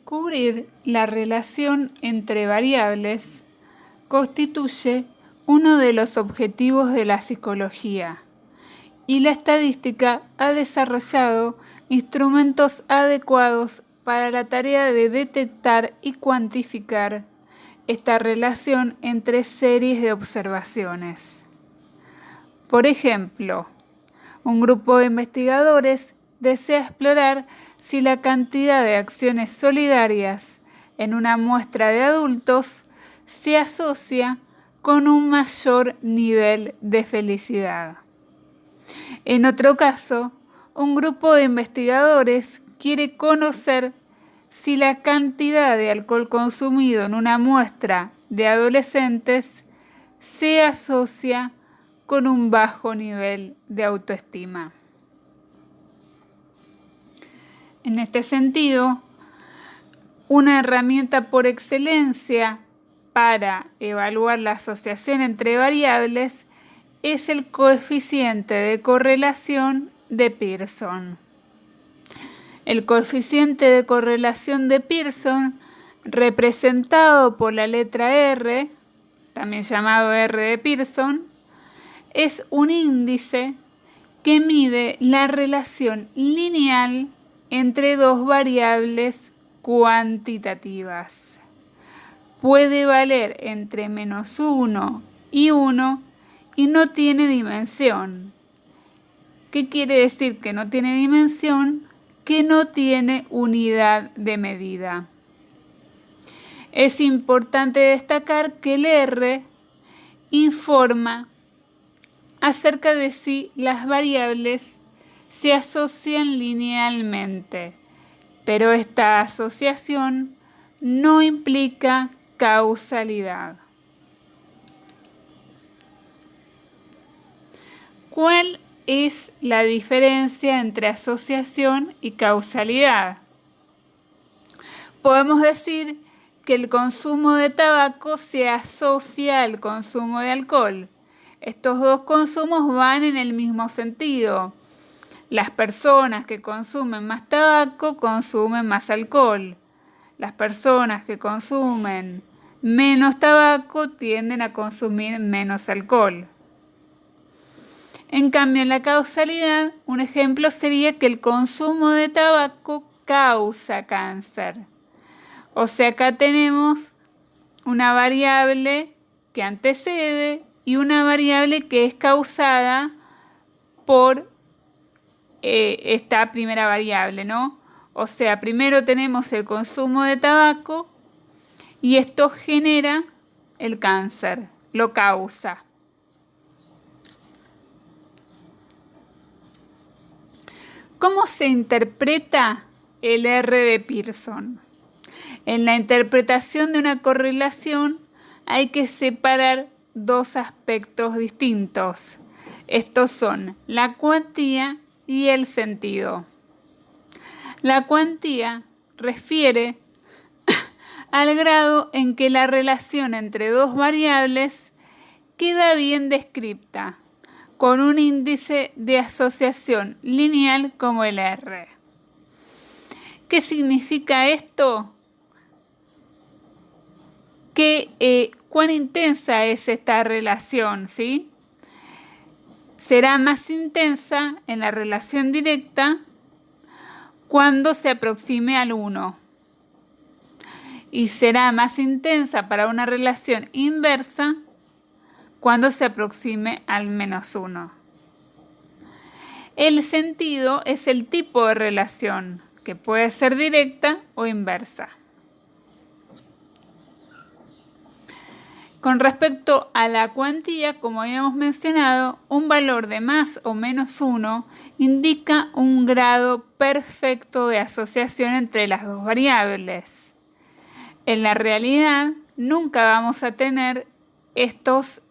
Descubrir la relación entre variables constituye uno de los objetivos de la psicología, y la estadística ha desarrollado instrumentos adecuados para la tarea de detectar y cuantificar esta relación entre series de observaciones. Por ejemplo, un grupo de investigadores desea explorar si la cantidad de acciones solidarias en una muestra de adultos se asocia con un mayor nivel de felicidad. En otro caso, un grupo de investigadores quiere conocer si la cantidad de alcohol consumido en una muestra de adolescentes se asocia con un bajo nivel de autoestima. En este sentido, una herramienta por excelencia para evaluar la asociación entre variables es el coeficiente de correlación de Pearson. El coeficiente de correlación de Pearson, representado por la letra R, también llamado R de Pearson, es un índice que mide la relación lineal entre dos variables cuantitativas. Puede valer entre -1 y 1 y no tiene dimensión. ¿Qué quiere decir que no tiene dimensión? Que no tiene unidad de medida. Es importante destacar que el R informa acerca de si las variables se asocian linealmente, pero esta asociación no implica causalidad. ¿Cuál es la diferencia entre asociación y causalidad? Podemos decir que el consumo de tabaco se asocia al consumo de alcohol. Estos dos consumos van en el mismo sentido. Las personas que consumen más tabaco consumen más alcohol. Las personas que consumen menos tabaco tienden a consumir menos alcohol. En cambio, en la causalidad, un ejemplo sería que el consumo de tabaco causa cáncer. O sea, acá tenemos una variable que antecede y una variable que es causada por esta primera variable, ¿no? O sea, primero tenemos el consumo de tabaco y esto genera el cáncer, lo causa. ¿Cómo se interpreta el R de Pearson? En la interpretación de una correlación hay que separar dos aspectos distintos. Estos son la cuantía y el sentido. La cuantía refiere al grado en que la relación entre dos variables queda bien descrita, con un índice de asociación lineal como el R. ¿Qué significa esto? ¿Cuán intensa es esta relación? ¿Sí? Será más intensa en la relación directa cuando se aproxime al 1 y será más intensa para una relación inversa cuando se aproxime al -1. El sentido es el tipo de relación, que puede ser directa o inversa. Con respecto a la cuantía, como habíamos mencionado, un valor de más o menos 1 indica un grado perfecto de asociación entre las dos variables. En la realidad, nunca vamos a tener estos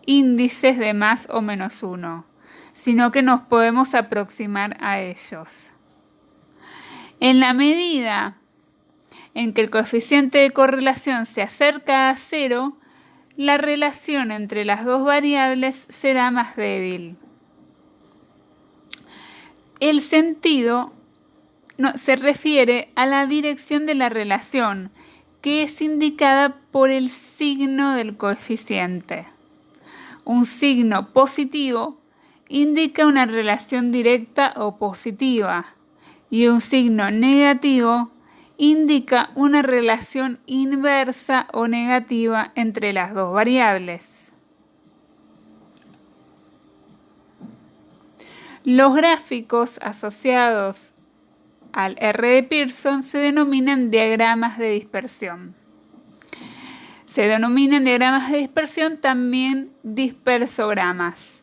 índices de más o menos 1, sino que nos podemos aproximar a ellos. En la medida en que el coeficiente de correlación se acerca a 0, la relación entre las dos variables será más débil. El sentido se refiere a la dirección de la relación, que es indicada por el signo del coeficiente. Un signo positivo indica una relación directa o positiva y un signo negativo indica una relación inversa o negativa entre las dos variables. Los gráficos asociados al R de Pearson se denominan diagramas de dispersión. Se denominan diagramas de dispersión también dispersogramas.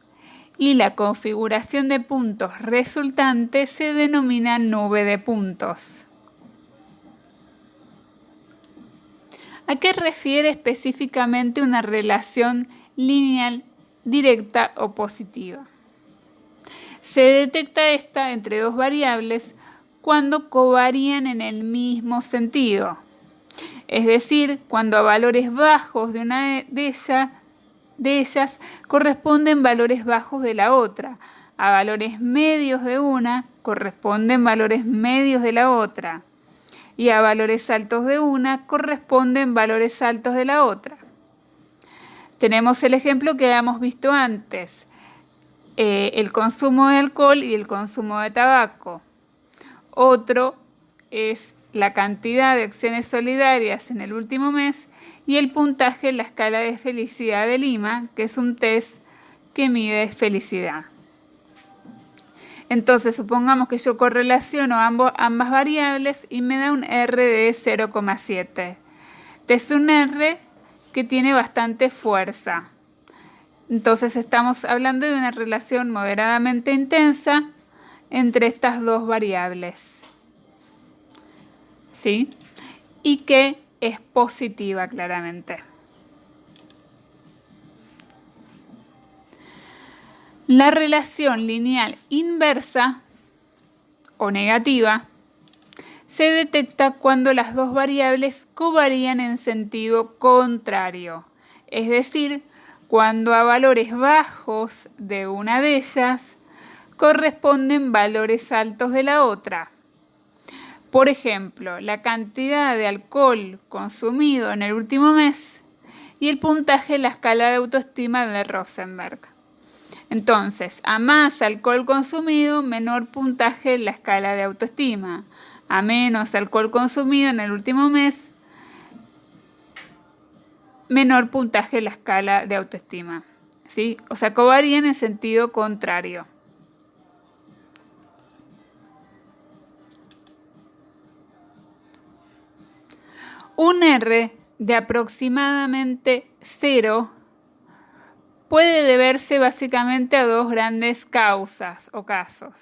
Y la configuración de puntos resultante se denomina nube de puntos. ¿A qué refiere específicamente una relación lineal directa o positiva? Se detecta esta entre dos variables cuando covarían en el mismo sentido, es decir, cuando a valores bajos de una de ellas corresponden valores bajos de la otra, a valores medios de una corresponden valores medios de la otra, y a valores altos de una corresponden valores altos de la otra. Tenemos el ejemplo que habíamos visto antes, el consumo de alcohol y el consumo de tabaco. Otro es la cantidad de acciones solidarias en el último mes y el puntaje en la escala de felicidad de Lima, que es un test que mide felicidad. Entonces, supongamos que yo correlaciono ambas variables y me da un R de 0,7. Este es un R que tiene bastante fuerza. Entonces, estamos hablando de una relación moderadamente intensa entre estas dos variables, ¿sí? Y que es positiva claramente. La relación lineal inversa o negativa se detecta cuando las dos variables covarían en sentido contrario, es decir, cuando a valores bajos de una de ellas corresponden valores altos de la otra. Por ejemplo, la cantidad de alcohol consumido en el último mes y el puntaje en la escala de autoestima de Rosenberg. Entonces, a más alcohol consumido, menor puntaje en la escala de autoestima. A menos alcohol consumido en el último mes, menor puntaje en la escala de autoestima, ¿sí? O sea, covarían en sentido contrario. Un R de aproximadamente 0 puede deberse básicamente a dos grandes causas o casos.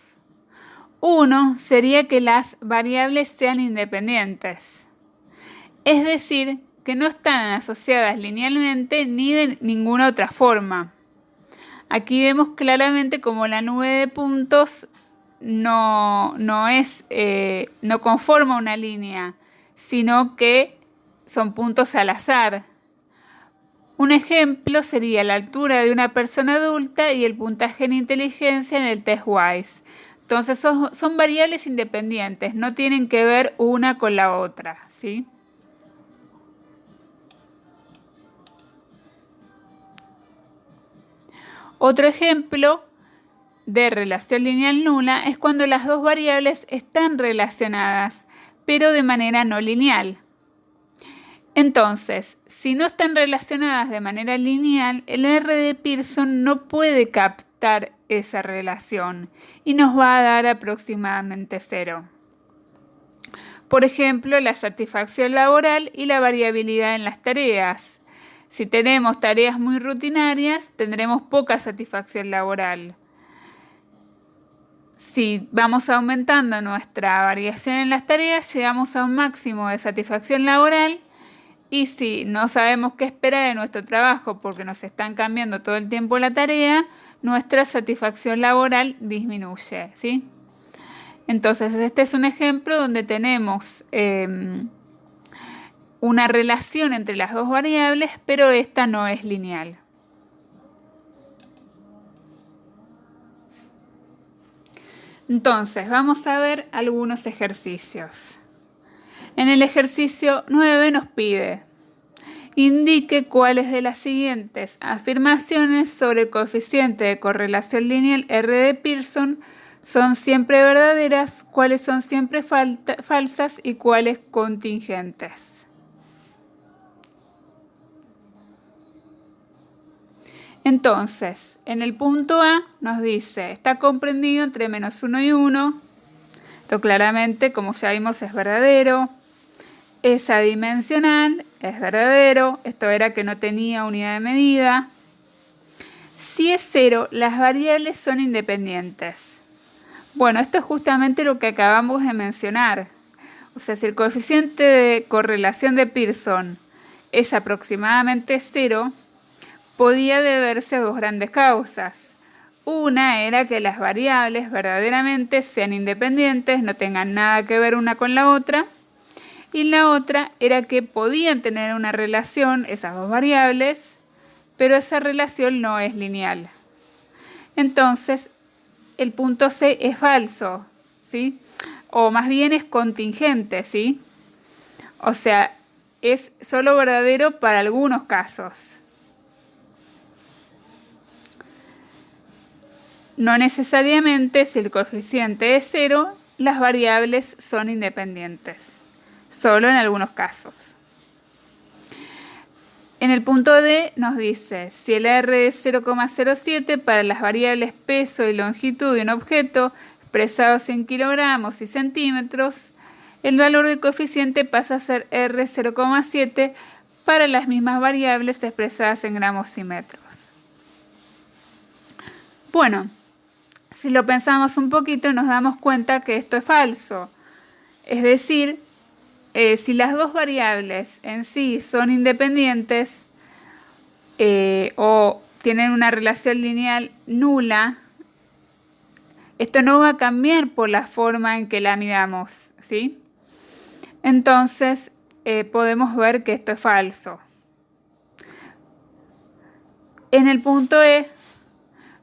Uno sería que las variables sean independientes, es decir, que no están asociadas linealmente ni de ninguna otra forma. Aquí vemos claramente como la nube de puntos no conforma una línea, sino que son puntos al azar. Un ejemplo sería la altura de una persona adulta y el puntaje en inteligencia en el test WISE. Entonces son variables independientes, no tienen que ver una con la otra, ¿sí? Otro ejemplo de relación lineal nula es cuando las dos variables están relacionadas, pero de manera no lineal. Entonces, si no están relacionadas de manera lineal, el R de Pearson no puede captar esa relación y nos va a dar aproximadamente 0. Por ejemplo, la satisfacción laboral y la variabilidad en las tareas. Si tenemos tareas muy rutinarias, tendremos poca satisfacción laboral. Si vamos aumentando nuestra variación en las tareas, llegamos a un máximo de satisfacción laboral. Y si no sabemos qué esperar en nuestro trabajo porque nos están cambiando todo el tiempo la tarea, nuestra satisfacción laboral disminuye, ¿sí? Entonces, este es un ejemplo donde tenemos una relación entre las dos variables, pero esta no es lineal. Entonces, vamos a ver algunos ejercicios. En el ejercicio 9 nos pide: indique cuáles de las siguientes afirmaciones sobre el coeficiente de correlación lineal R de Pearson son siempre verdaderas, cuáles son siempre falsas y cuáles contingentes. Entonces, en el punto A nos dice: está comprendido entre -1 y 1. Esto claramente, como ya vimos, es verdadero. Es adimensional, es verdadero. Esto era que no tenía unidad de medida. Si es 0, las variables son independientes. Bueno, esto es justamente lo que acabamos de mencionar. O sea, si el coeficiente de correlación de Pearson es aproximadamente 0, podía deberse a dos grandes causas. Una era que las variables verdaderamente sean independientes, no tengan nada que ver una con la otra. Y la otra era que podían tener una relación, esas dos variables, pero esa relación no es lineal. Entonces, el punto C es falso, ¿sí? O más bien es contingente, ¿sí? O sea, es solo verdadero para algunos casos. No necesariamente, si el coeficiente es 0, las variables son independientes. Solo en algunos casos. En el punto D nos dice: si el R es 0,07 para las variables peso y longitud de un objeto expresados en kilogramos y centímetros, el valor del coeficiente pasa a ser R 0,7 para las mismas variables expresadas en gramos y metros. Bueno, si lo pensamos un poquito nos damos cuenta que esto es falso. Es decir, si las dos variables en sí son independientes o tienen una relación lineal nula, esto no va a cambiar por la forma en que la midamos, ¿sí? Entonces, podemos ver que esto es falso. En el punto E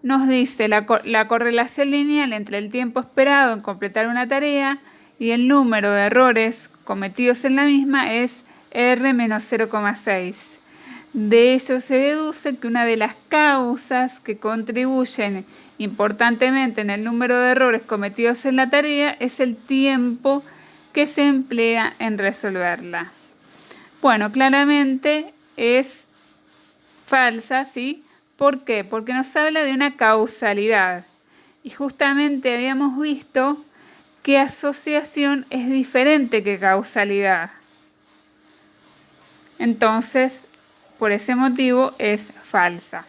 nos dice la correlación lineal entre el tiempo esperado en completar una tarea y el número de errores cometidos en la misma es R menos 0,6. De ello se deduce que una de las causas que contribuyen importantemente en el número de errores cometidos en la tarea es el tiempo que se emplea en resolverla. Bueno, claramente es falsa, ¿sí? ¿Por qué? Porque nos habla de una causalidad. Y justamente habíamos visto que asociación es diferente que causalidad. Entonces, por ese motivo es falsa.